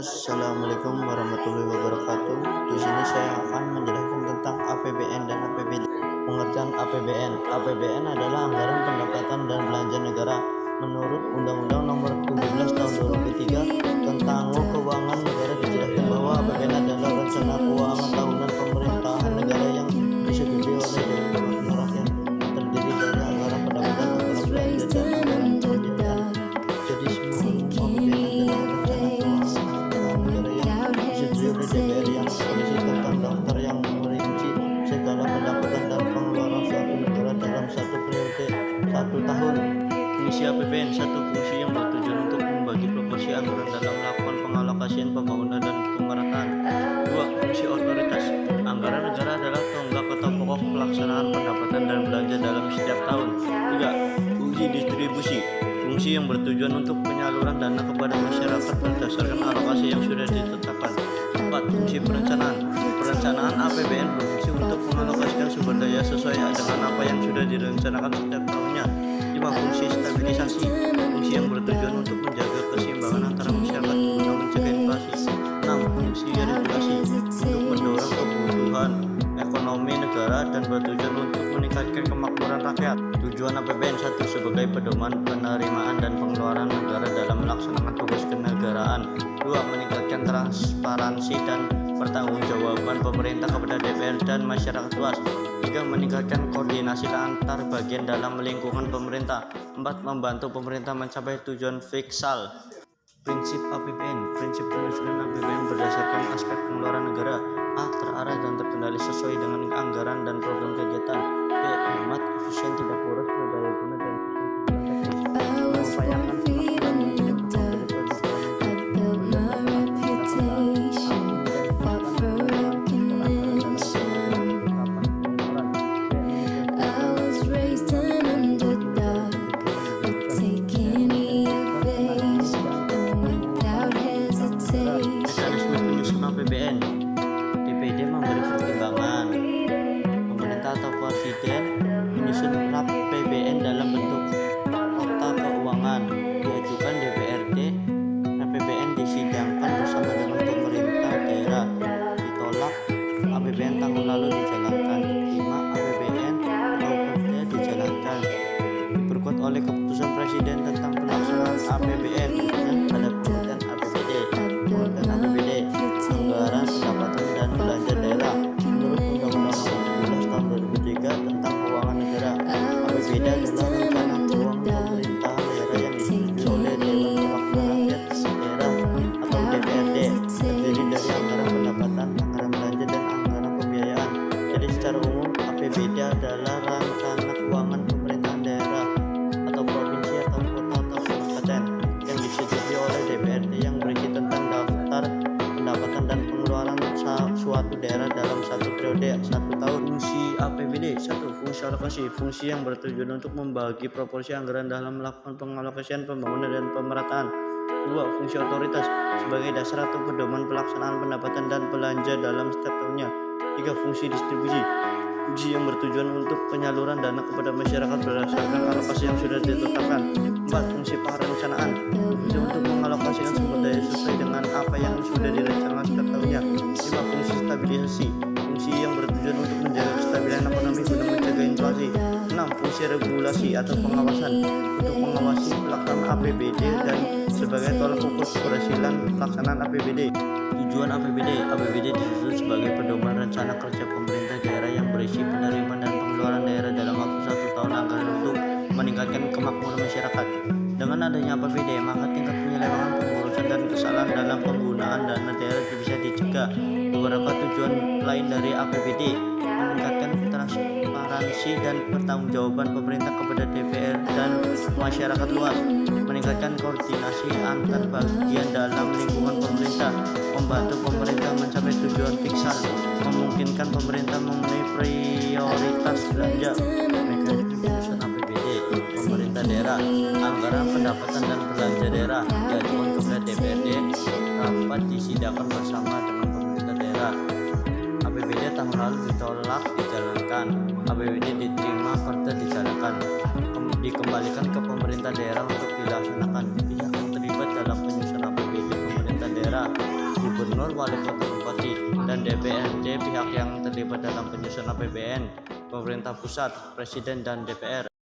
Assalamualaikum warahmatullahi wabarakatuh. Di sini saya akan menjelaskan tentang APBN dan APBD. Pengertian APBN. APBN adalah anggaran pendapatan dan belanja negara. Menurut Undang-Undang Nomor 17 Tahun 2003 tentang keuangan negara dijelaskan bahwa APBN adalah rencana keuangan tahunan pemerintahan negara yang disetujui oleh Dewan Rakyat, terdiri dari anggaran pendapatan, anggaran belanja, dan anggaran pembiayaan. Jadi semua APBN adalah rencana keuangan negara yang disetujui oleh DPR yang berisi tentang daftar yang merinci segala pendapatan dan pengeluaran suatu negara dalam satu periode 1 tahun. Fungsi APBN. 1. Fungsi yang bertujuan untuk membagi proporsi anggaran dalam melakukan pengalokasian pembangunan dan pemerataan. 2. Fungsi otoritas. Anggaran negara adalah tonggak atau pokok pelaksanaan pendapatan dan belanja dalam setiap tahun. 3. Fungsi distribusi. Fungsi yang bertujuan untuk penyaluran dana kepada masyarakat berdasarkan alokasi yang sudah ditetapkan. 4. Fungsi perencanaan. Perencanaan APBN berfungsi untuk mengalokasikan sumber daya sesuai dengan apa yang sudah direncanakan setiap tahunnya. 5. Fungsi stabilisasi. Fungsi yang bertujuan untuk menjaga keseimbangan antara masyarakat guna mencegah inflasi. 6. Fungsi regulasi untuk mendorong kebutuhan ekonomi negara dan bertujuan untuk meningkatkan kemakmuran rakyat. Tujuan APBN. 1. Sebagai pedoman penerimaan dan pengeluaran negara dalam melaksanakan tugas kenegaraan. 2. Meningkatkan transparansi dan pertanggungjawaban pemerintah kepada DPR dan masyarakat luas. 3. Meningkatkan koordinasi antar bagian dalam lingkungan pemerintah. 4. Membantu pemerintah mencapai tujuan fiskal. Prinsip APBN. Prinsip penyusunan APBN berdasarkan aspek pengeluaran negara. A. Terarah dan terkendali sesuai dengan anggaran dan program kegiatan. B. Hemat, efisien, tidak boros, berdaya guna, dan mengupayakan kemakmuran untuk memberi mekanisme penyusunan APBN. DPD memberi pertimbangan. Pemerintah atau presiden menyusun draft APBN dalam bentuk nota keuangan, diajukan DPRD. APBN disidangkan bersama dengan pemerintah daerah, ditolak. APBN tahun lalu dijalankan. 5. APBN atau Perda dijalankan, diperkuat oleh keputusan presiden tentang pelaksanaan APBN pada pengertian APBD. Pengertian APBD, anggaran pendapatan dan belanja daerah. Menurut Undang-Undang Nomor 17 Tahun 2003 tentang keuangan negara, APBD adalah rencana keuangan pemerintahan daerah yang disetujui oleh Dewan Perwakilan Rakyat Daerah atau DPRD, terdiri dari anggaran pendapatan, anggaran belanja, dan anggaran pembiayaan. Jadi secara umum APBD adalah rencana keuangan pemerintahan daerah atau provinsi atau kota atau kabupaten yang disetujui oleh DPRD yang berisi tentang daftar pendapatan dan pengeluaran suatu daerah dalam satu periode 1 tahun. Fungsi APBD. 1. Fungsi alokasi. Fungsi yang bertujuan untuk membagi proporsi anggaran dalam melakukan pengalokasian pembangunan dan pemerataan. 2. Fungsi otoritas sebagai dasar atau pedoman pelaksanaan pendapatan dan belanja dalam setiap tahunnya. 3. Fungsi distribusi. Fungsi yang bertujuan untuk penyaluran dana kepada masyarakat berdasarkan alokasi yang sudah ditetapkan. 4. Fungsi perencanaan. Fungsi untuk mengalokasikan sumber daya sesuai dengan apa yang sudah direncanakan setiap tahunnya. 5. Fungsi stabilisasi. Fungsi yang bertujuan untuk menjaga kestabilan ekonomi guna mencegah inflasi. 6. Fungsi regulasi atau pengawasan untuk mengawasi pelaksanaan APBD dan sebagai tolak ukur keberhasilan pelaksanaan APBD. Tujuan APBD. APBD disusun sebagai pedoman rencana kerja pemerintah daerah yang berisi penerimaan dan pengeluaran daerah dalam waktu 1 tahun anggaran untuk meningkatkan kemakmuran masyarakat. Dengan adanya APBD, maka tingkat penyelewengan, pengurusan, dan kesalahan dalam penggunaan dana daerah bisa dicegah. Beberapa tujuan lain dari APBD: meningkatkan transparansi dan pertanggungjawaban pemerintah kepada DPR dan masyarakat luas, meningkatkan koordinasi antar bagian dalam lingkungan pemerintah, membantu pemerintah mencapai tujuan fiskal, memungkinkan pemerintah memenuhi prioritas belanja. Mekanisme penyusunan APBD pemerintah daerah. Anggaran pendapatan dan belanja daerah diajukan kepada DPRD, rapat disidangkan bersama dengan pemerintah daerah. APBD tahun lalu ditolak, dijalankan. APBD diterima, Perda dijalankan, dikembalikan ke pemerintah daerah untuk dilaksanakan. Pihak yang terlibat dalam penyusunan APBD pemerintah daerah gubernur, wali kota, bupati, dan DPRD pihak yang terlibat dalam penyusunan APBN, pemerintah pusat, presiden, dan DPR.